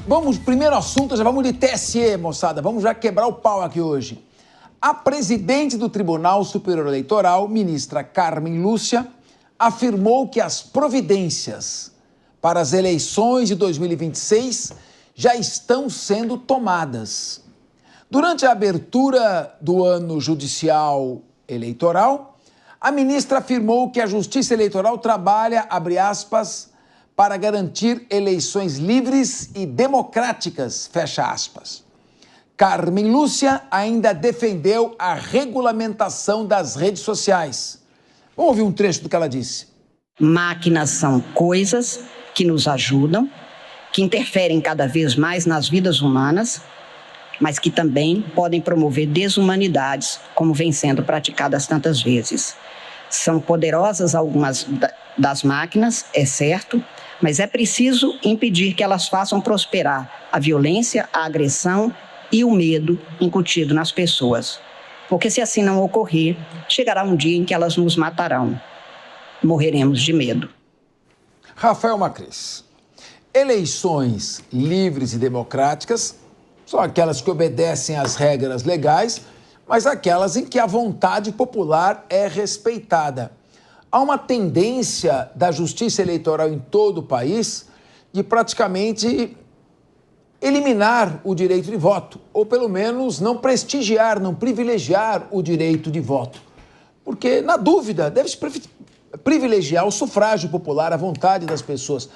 Vamos, primeiro assunto, já vamos de TSE, moçada. Vamos já quebrar o pau aqui hoje. A presidente do Tribunal Superior Eleitoral, ministra Carmen Lúcia, afirmou que as providências para as eleições de 2026 já estão sendo tomadas. Durante a abertura do ano judicial eleitoral, a ministra afirmou que a Justiça Eleitoral trabalha, abre aspas, para garantir eleições livres e democráticas, fecha aspas. Carmen Lúcia ainda defendeu a regulamentação das redes sociais. Vamos ouvir um trecho do que ela disse. Máquinas são coisas que nos ajudam, que interferem cada vez mais nas vidas humanas, mas que também podem promover desumanidades, como vem sendo praticadas tantas vezes. São poderosas algumas das máquinas, é certo, mas é preciso impedir que elas façam prosperar a violência, a agressão e o medo incutido nas pessoas. Porque se assim não ocorrer, chegará um dia em que elas nos matarão. Morreremos de medo. Rafael Macris, eleições livres e democráticas são aquelas que obedecem às regras legais, mas aquelas em que a vontade popular é respeitada. Há uma tendência da justiça eleitoral em todo o país de praticamente eliminar o direito de voto, ou pelo menos não prestigiar, não privilegiar o direito de voto. Porque, na dúvida, deve-se privilegiar o sufrágio popular, a vontade das pessoas.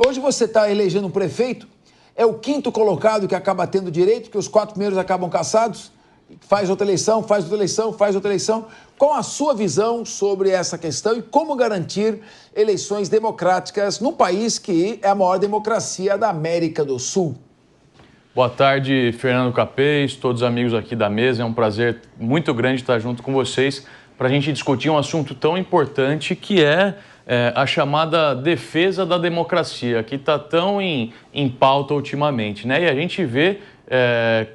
Hoje você está elegendo um prefeito, é o quinto colocado que acaba tendo direito, que os 4 primeiros acabam cassados, faz outra eleição, faz outra eleição, faz outra eleição. Qual a sua visão sobre essa questão e como garantir eleições democráticas num país que é a maior democracia da América do Sul? Boa tarde, Fernando Capês, todos os amigos aqui da mesa. É um prazer muito grande estar junto com vocês para a gente discutir um assunto tão importante que é a chamada defesa da democracia, que está tão em pauta ultimamente, né? E a gente vê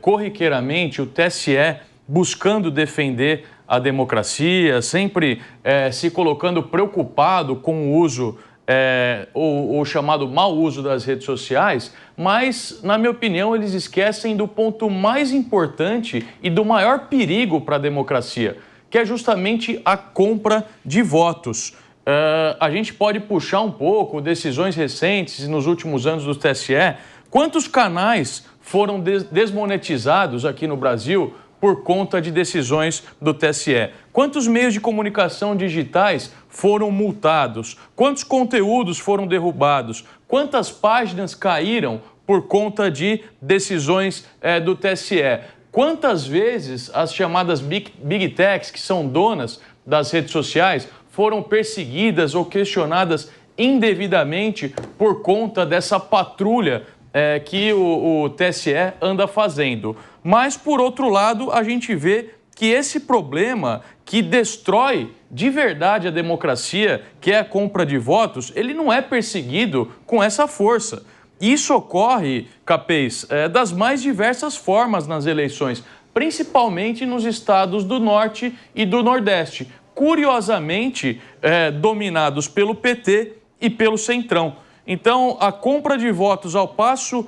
corriqueiramente o TSE buscando defender a democracia, sempre se colocando preocupado com o uso, o chamado mau uso das redes sociais, mas, na minha opinião, eles esquecem do ponto mais importante e do maior perigo para a democracia, que é justamente a compra de votos. A gente pode puxar um pouco decisões recentes nos últimos anos do TSE. Quantos canais foram desmonetizados aqui no Brasil por conta de decisões do TSE? Quantos meios de comunicação digitais foram multados? Quantos conteúdos foram derrubados? Quantas páginas caíram por conta de decisões do TSE? Quantas vezes as chamadas Big Techs, que são donas das redes sociais, foram perseguidas ou questionadas indevidamente por conta dessa patrulha que o TSE anda fazendo? Mas, por outro lado, a gente vê que esse problema que destrói de verdade a democracia, que é a compra de votos, ele não é perseguido com essa força. Isso ocorre, Capês, das mais diversas formas nas eleições, principalmente nos estados do Norte e do Nordeste, curiosamente dominados pelo PT e pelo Centrão. Então, a compra de votos, ao passo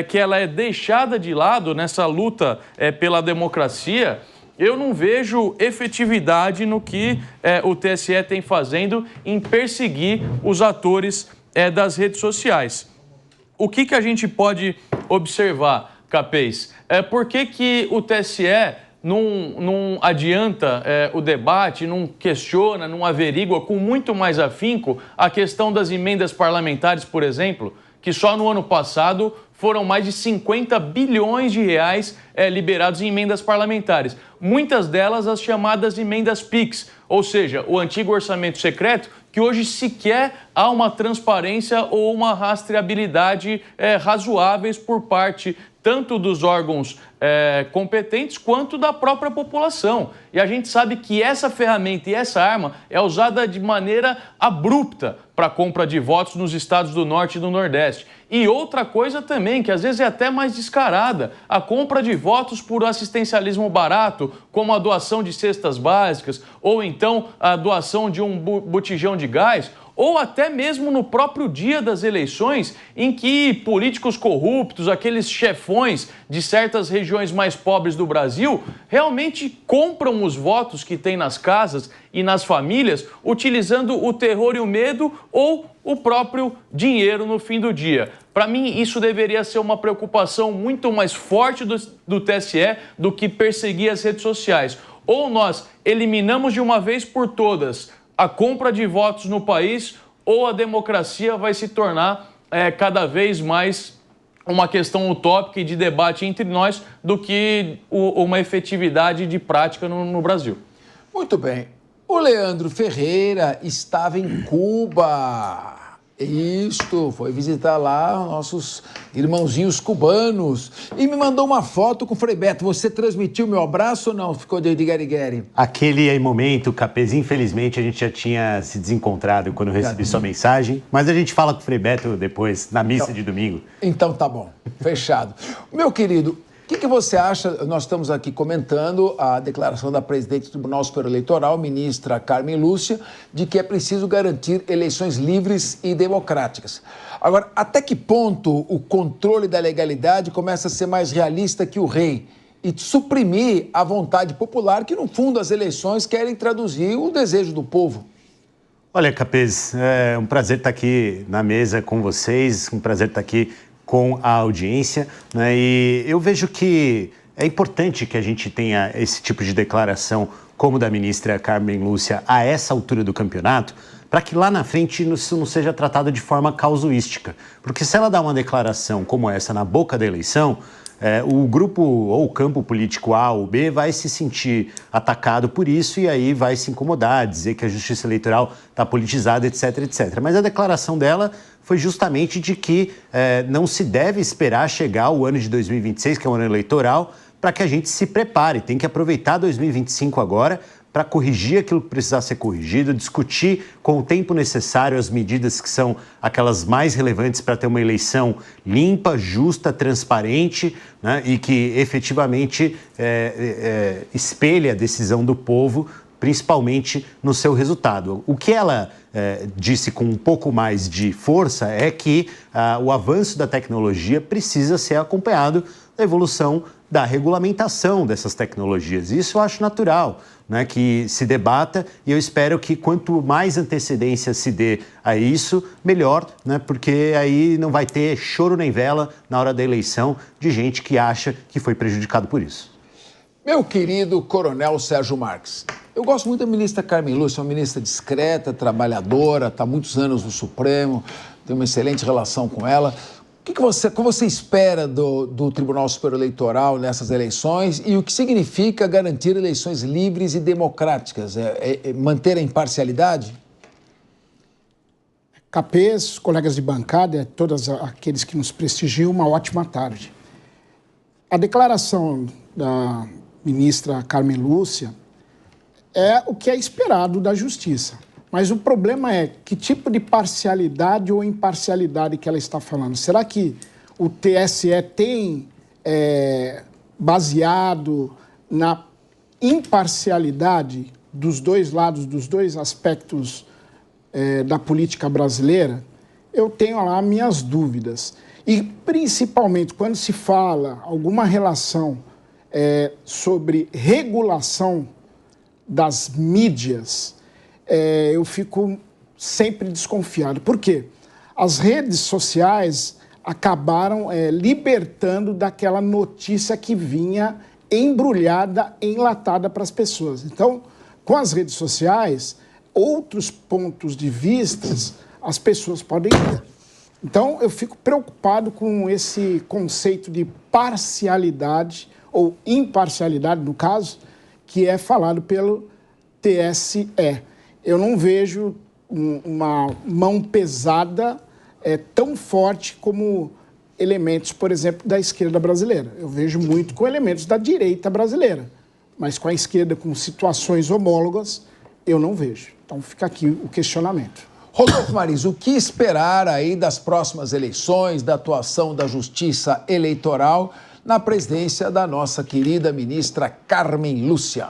que ela é deixada de lado nessa luta pela democracia, eu não vejo efetividade no que o TSE tem fazendo em perseguir os atores das redes sociais. O que a gente pode observar, Capês? Por que o TSE não adianta o debate, não questiona, não averigua com muito mais afinco a questão das emendas parlamentares, por exemplo, que só no ano passado foram mais de 50 bilhões de reais liberados em emendas parlamentares. Muitas delas as chamadas emendas PIX, ou seja, o antigo orçamento secreto, que hoje sequer há uma transparência ou uma rastreabilidade razoáveis por parte tanto dos órgãos competentes quanto da própria população. E a gente sabe que essa ferramenta e essa arma é usada de maneira abrupta para a compra de votos nos estados do Norte e do Nordeste. E outra coisa também, que às vezes é até mais descarada, a compra de votos por assistencialismo barato, como a doação de cestas básicas, ou então a doação de um botijão de gás, ou até mesmo no próprio dia das eleições, em que políticos corruptos, aqueles chefões de certas regiões mais pobres do Brasil, realmente compram os votos que tem nas casas e nas famílias, utilizando o terror e o medo ou o próprio dinheiro no fim do dia. Para mim, isso deveria ser uma preocupação muito mais forte do TSE do que perseguir as redes sociais. Ou nós eliminamos de uma vez por todas a compra de votos no país, ou a democracia vai se tornar cada vez mais uma questão utópica e de debate entre nós do que uma efetividade de prática no Brasil. Muito bem. O Leandro Ferreira estava em Cuba. Isto, foi visitar lá nossos irmãozinhos cubanos e me mandou uma foto com o Frei Beto. Você transmitiu meu abraço ou não? Ficou de guerigueri? Aquele aí momento, Capês, infelizmente a gente já tinha se desencontrado quando eu recebi sua mensagem, mas a gente fala com o Frei Beto depois, na missa de domingo. Então tá bom, fechado. Meu querido, o que você acha? Nós estamos aqui comentando a declaração da presidente do Tribunal Superior Eleitoral, ministra Carmen Lúcia, de que é preciso garantir eleições livres e democráticas. Agora, até que ponto o controle da legalidade começa a ser mais realista que o rei e suprimir a vontade popular que, no fundo, as eleições querem traduzir o desejo do povo? Olha, Capês, é um prazer estar aqui na mesa com vocês, um prazer estar aqui com a audiência, né? E eu vejo que é importante que a gente tenha esse tipo de declaração como da ministra Carmen Lúcia a essa altura do campeonato, para que lá na frente isso não seja tratado de forma casuística. Porque se ela dá uma declaração como essa na boca da eleição, o grupo ou o campo político A ou B vai se sentir atacado por isso e aí vai se incomodar, dizer que a justiça eleitoral está politizada, etc, etc. Mas a declaração dela foi justamente de que não se deve esperar chegar o ano de 2026, que é um ano eleitoral, para que a gente se prepare. Tem que aproveitar 2025 agora para corrigir aquilo que precisar ser corrigido, discutir com o tempo necessário as medidas que são aquelas mais relevantes para ter uma eleição limpa, justa, transparente, né, e que efetivamente espelhe a decisão do povo, principalmente no seu resultado. O que ela disse com um pouco mais de força é que o avanço da tecnologia precisa ser acompanhado da evolução da regulamentação dessas tecnologias. Isso eu acho natural, né, que se debata, e eu espero que quanto mais antecedência se dê a isso, melhor, né, porque aí não vai ter choro nem vela na hora da eleição de gente que acha que foi prejudicado por isso. Meu querido Coronel Sérgio Marques, eu gosto muito da ministra Carmen Lúcia, uma ministra discreta, trabalhadora, está há muitos anos no Supremo, tenho uma excelente relação com ela. O que você espera do Tribunal Superior Eleitoral nessas eleições e o que significa garantir eleições livres e democráticas? Manter a imparcialidade? Capês, colegas de bancada, todos aqueles que nos prestigiam, uma ótima tarde. A declaração da ministra Carmen Lúcia é o que é esperado da justiça. Mas o problema é que tipo de parcialidade ou imparcialidade que ela está falando. Será que o TSE tem baseado na imparcialidade dos dois lados, dos dois aspectos da política brasileira? Eu tenho lá minhas dúvidas. E principalmente quando se fala alguma relação sobre regulação das mídias, eu fico sempre desconfiado. Por quê? As redes sociais acabaram libertando daquela notícia que vinha embrulhada, enlatada para as pessoas. Então, com as redes sociais, outros pontos de vista as pessoas podem ter. Então, eu fico preocupado com esse conceito de parcialidade, ou imparcialidade, no caso, que é falado pelo TSE. Eu não vejo uma mão pesada tão forte como elementos, por exemplo, da esquerda brasileira. Eu vejo muito com elementos da direita brasileira, mas com a esquerda, com situações homólogas, eu não vejo. Então fica aqui o questionamento. Rodolfo Marins, o que esperar aí das próximas eleições, da atuação da Justiça Eleitoral na presidência da nossa querida ministra Carmen Lúcia?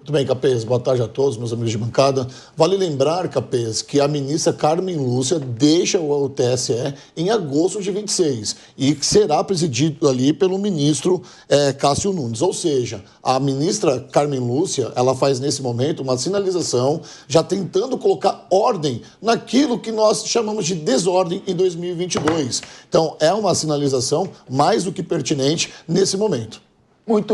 Muito bem, Capês. Boa tarde a todos, meus amigos de bancada. Vale lembrar, Capês, que a ministra Carmen Lúcia deixa o TSE em agosto de 26 e que será presidido ali pelo ministro Cássio Nunes. Ou seja, a ministra Carmen Lúcia, ela faz nesse momento uma sinalização já tentando colocar ordem naquilo que nós chamamos de desordem em 2022. Então, é uma sinalização mais do que pertinente nesse momento. Muito bem.